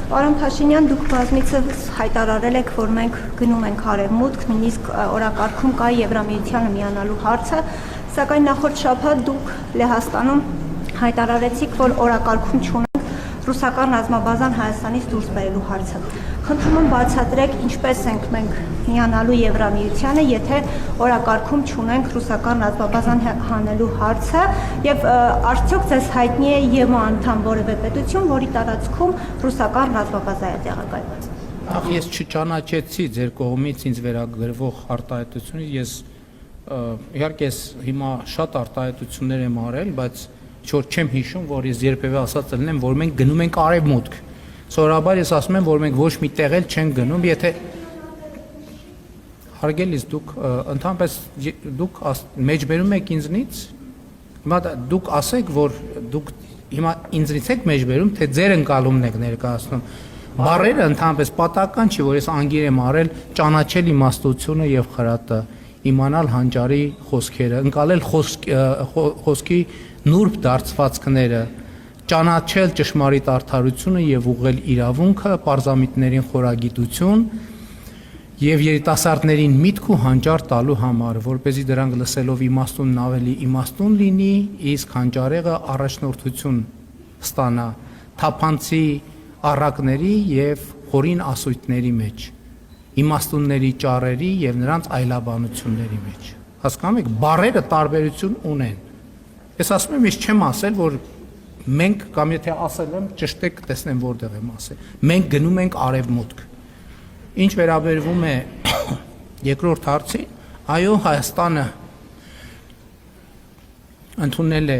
Պարոն Փաշինյան, դուք բազմիցս հայտարարել եք, որ մենք գնում ենք արևմուտք, նույնիսկ օրակարգում կա Եվրամիությանը միանալու հարցը, սակայն նախորդ շաբաթ դուք Լեհաստանում հայտարարեցիք, որ օրակարգում չունենք ռուսական ռազմաբազան Հայաստանից դուրս բերելու հարցը։ Խնդրում եմ բացատրեք, ինչպես ենք մենք միանալու Եվրամիությանը, եթե օրակարգում չունենք ռուսական ռազմաբազան հանելու հարցը, եւ արդյոք ձեզ հայտնի է ԵՄ անդամ որևէ պետություն, որի տարածքում ռուսական ռազմաբազա է տեղակայված։ Ես չճանաչեցի ձեր կողմից ինձ վերագրվող արտահայտությունից, ես իհարկե հիմա շատ արտահայտություններ եմ արել, բայց չոր չեմ հիշում, որ ես երբևէ ասած լինեմ, որ մենք գնում ենք արևմուտք։ Սովորաբար ես ասում եմ, որ մենք ոչ մի տեղ էլ չենք գնում, եթե հարգելիս դուք ընդհանրապես դուք մեջբերում եք ինձնից, հիմա դուք ասեք, որ դուք հիմա ինձնից եք մեջբերում, թե ձեր ընկալումն եք ներկայացնում։ Բառերը ընդհանրապես պատահական չի, որ ես անգիր եմ արել ճանաչել իմաստությունը եւ խրատը, իմանալ հանճարի խոսքերը, ընկալել խոսքի նուրբ դարձվածքները, ճանաչել ճշմարիտ արդարությունը եւ ուղղել իրավունքը, պարզամիտներին խորագիտություն եւ երիտասարդներին միտք ու հանճար տալու համար, որպեսզի դրանք լսելով իմաստունն ավելի իմաստուն լինի, իսկ հանճարեղը առաջնորդություն ստանա թափանցի առակների եւ խորին ասույթների մեջ, իմաստունների ճառերի եւ նրանց այլաբանությունների մեջ։ Հասկանում եք, բառերը տարբերություն ունեն։ Ես ասում եմ, ես չեմ ասել, որ մենք կամ եթե ասել եմ, ճշտեք, տեսնեմ որտեղ եմ ասել։ Մենք գնում ենք արևմուտք։ Ինչ վերաբերվում է երկրորդ հարցին, այո, Հայաստանը ընդունել է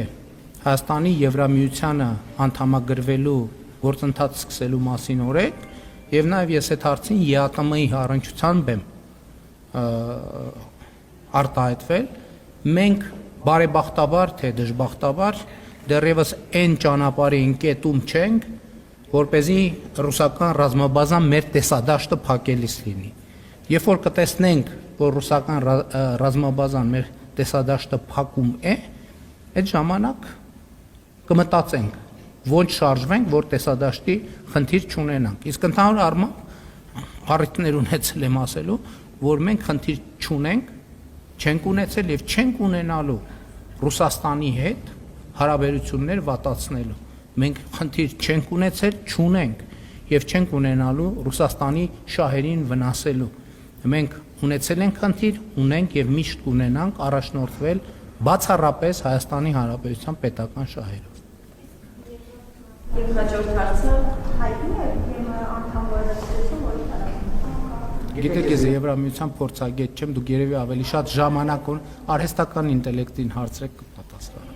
Հայաստանի Եվրամիությանը անդամագրվելու գործընթաց սկսելու մասին օրենք, եւ նաեւ ես այդ հարցին ԵԱՏՄ-ի առնչությամբ եմ արտահայտվել։ Մենք բարեբախտաբար թե դժբախտաբար դեռևս այն ճանապարհի ընկետում չենք, որպեսզի ռուսական ռազմաբազան մեր տեսադաշտը փակելիս լինի։ Երբ որ կտեսնենք, որ ռուսական ռազմաբազան մեր տեսադաշտը փակում է, այդ ժամանակ կմտածենք, ոչ շարժվենք, որ տեսադաշտի խնդիր չունենանք։ Իսկ ընդհանուր առմամբ առիթներ ունեցել եմ ասելու, որ մենք խնդիր չունենք, չենք ունեցել եւ չենք ունենալու Ռուսաստանի հետ հարաբերություններ վատացնելու։ Մենք խնդիր չենք ունեցել, չունենք եւ չենք ունենալու Ռուսաստանի շահերին վնասելու։ Մենք ունեցել ենք խնդիր, ունենք եւ միշտ կունենանք առաջնորդվել բացառապես Հայաստանի Հանրապետության պետական շահերով։ Եվ հաջորդ հարցը հայտնի է ԵՄ անդամ որևէ պետություն, որի տարածքում։ Գիտեք, ես Եվրամիության փորձագետ չեմ, դուք երևի ավելի շատ ժամանակ արհեստական ինտելեկտին հարցրեք կպատասխանեմ։